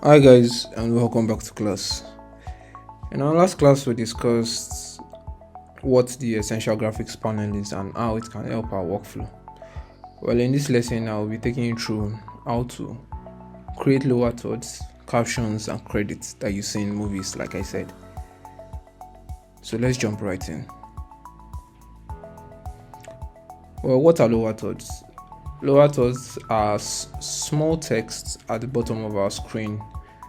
Hi guys, and welcome back to class. In our last class we discussed what the essential graphics panel is and how it can help our workflow. Well, in this lesson I will be taking you through how to create lower thirds, captions and credits that you see in movies, like I said. So let's jump right in. Well, what are lower thirds? Lower thirds are small texts at the bottom of our screen,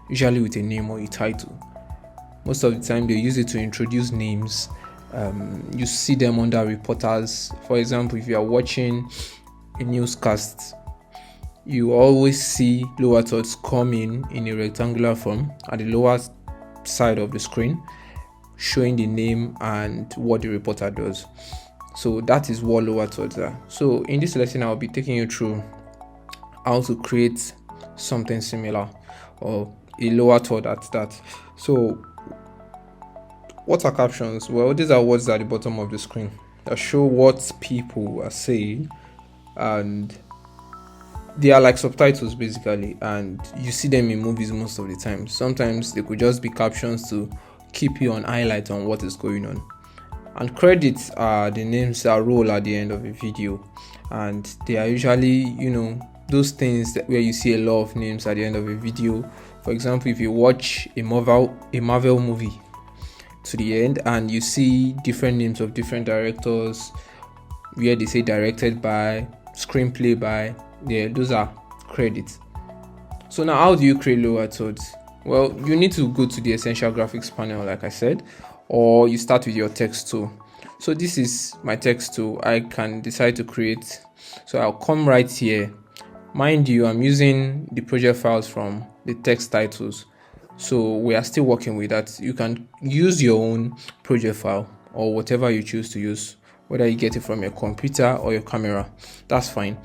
usually with a name or a title. Most of the time they use it to introduce names. You see them under reporters. For example, if you are watching a newscast, you always see lower thirds come in a rectangular form at the lower side of the screen, showing the name and what the reporter does. So that is what lower thirds are. So in this lesson I'll be taking you through how to create something similar, or a lower third at that. So what are captions? Well, these are words at the bottom of the screen that show what people are saying, and they are like subtitles basically, and you see them in movies most of the time. Sometimes they could just be captions to keep you on highlight on what is going on. And credits are the names that roll at the end of a video, and they are usually, those things that where you see a lot of names at the end of a video. For example, if you watch a Marvel movie to the end and you see different names of different directors where they say directed by, screenplay by, those are credits. So now how do you create lower thirds? Well, you need to go to the essential graphics panel, like I said, or you start with your text tool. So this is my text tool. I can decide to create. So I'll come right here. Mind you, I'm using the project files from the text titles, so we are still working with that. You can use your own project file or whatever you choose to use, whether you get it from your computer or your camera, that's fine.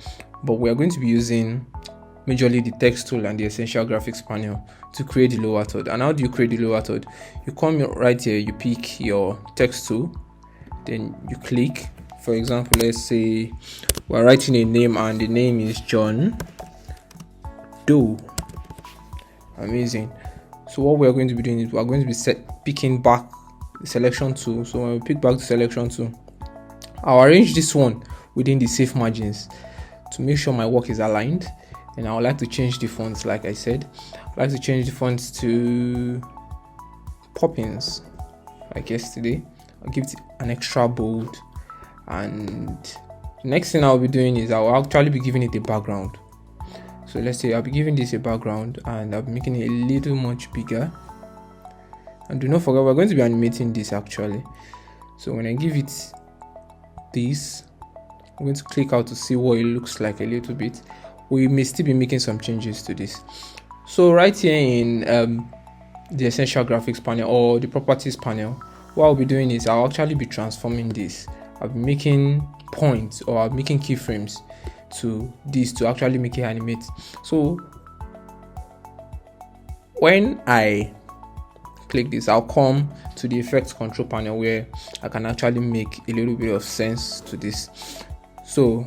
But we are going to be using majorly the text tool and the essential graphics panel to create the lower third. And how do you create the lower third? You come right here, you pick your text tool, then you click. For example, let's say we're writing a name and the name is John Doe. Amazing. So what we're going to be doing is we're going to be picking back the selection tool. So when we pick back the selection tool, I'll arrange this one within the safe margins to make sure my work is aligned. And I would like to change the fonts, like I said. I'd like to change the fonts to Poppins, like yesterday. I'll give it an extra bold. And the next thing I'll be doing is I'll actually be giving it a background. So let's say I'll be giving this a background and I'll be making it a little much bigger. And do not forget, we're going to be animating this actually. So when I give it this, I'm going to click out to see what it looks like a little bit. We may still be making some changes to this. So right here in the essential graphics panel or the properties panel, what I'll be doing is I'll actually be transforming this. I'll be making points, or I'll be making keyframes to this to actually make it animate. So when I click this, I'll come to the effects control panel where I can actually make a little bit of sense to this. So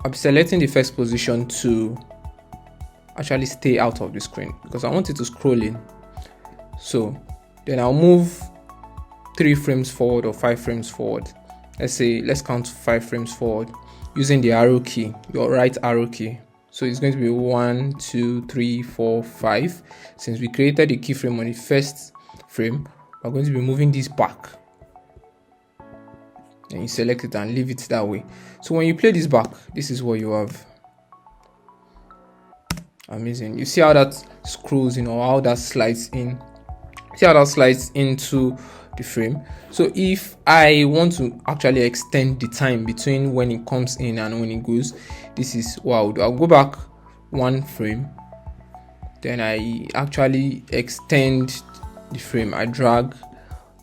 I'll be selecting the first position to actually stay out of the screen because I want it to scroll in. So then I'll move 3 frames forward or 5 frames forward. Let's count 5 frames forward using the arrow key, your right arrow key. So it's going to be 1, 2, 3, 4, 5. Since we created the keyframe on the first frame, we're going to be moving this back. And you select it and leave it that way. So when you play this back, this is what you have. Amazing. You see how that scrolls in, or how that slides in. See how that slides into the frame. So if I want to actually extend the time between when it comes in and when it goes, this is what I'll do. I'll go back 1 frame, then I actually extend the frame. I drag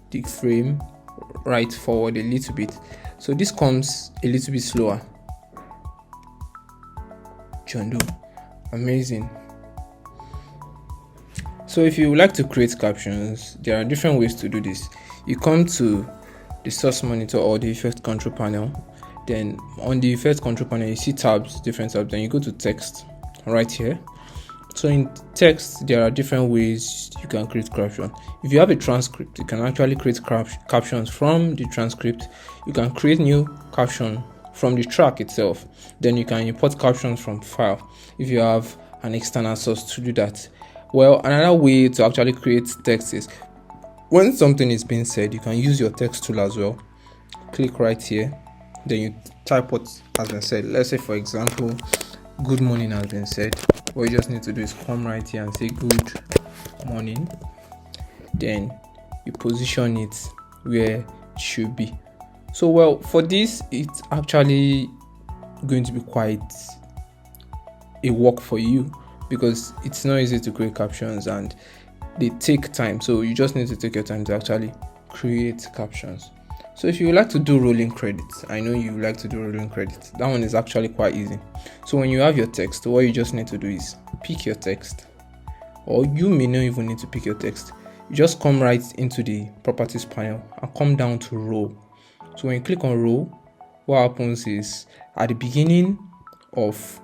the frame right forward a little bit, so this comes a little bit slower. John Doe. Amazing. So if you would like to create captions, there are different ways to do this. You come to the source monitor or the effect control panel. Then on the effect control panel, you see tabs, different tabs. Then you go to text right here. So in text, there are different ways you can create captions. If you have a transcript, you can actually create captions from the transcript. You can create new caption from the track itself. Then you can import captions from file if you have an external source to do that. Well, another way to actually create text is when something is being said, you can use your text tool as well. Click right here, then you type what has been said. Let's say, for example, good morning has been said. What you just need to do is come right here and say good morning, then you position it where it should be. So well, for this, it's actually going to be quite a work for you because it's not easy to create captions and they take time. So you just need to take your time to actually create captions. So if you would like to do rolling credits, I know you like to do rolling credits. That one is actually quite easy. So when you have your text, what you just need to do is pick your text, or you may not even need to pick your text. You just come right into the properties panel and come down to row. So when you click on row, what happens is at the beginning of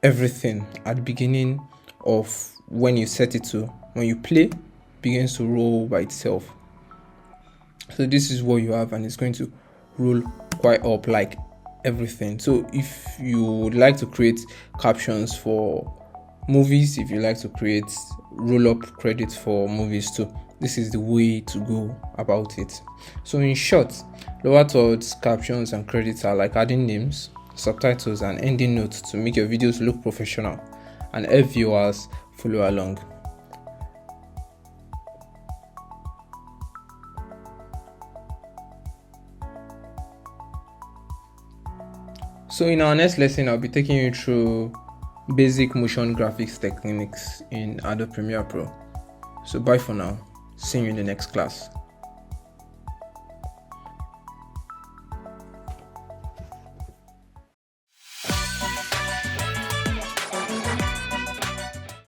everything, at the beginning of when you set it to, when you play, it begins to roll by itself. So this is what you have, and it's going to roll quite up like everything. So if you would like to create captions for movies, if you like to create roll up credits for movies too, this is the way to go about it. So in short, lower thirds, captions and credits are like adding names, subtitles and ending notes to make your videos look professional and help viewers follow along. So in our next lesson, I'll be taking you through basic motion graphics techniques in Adobe Premiere Pro. So bye for now. See you in the next class.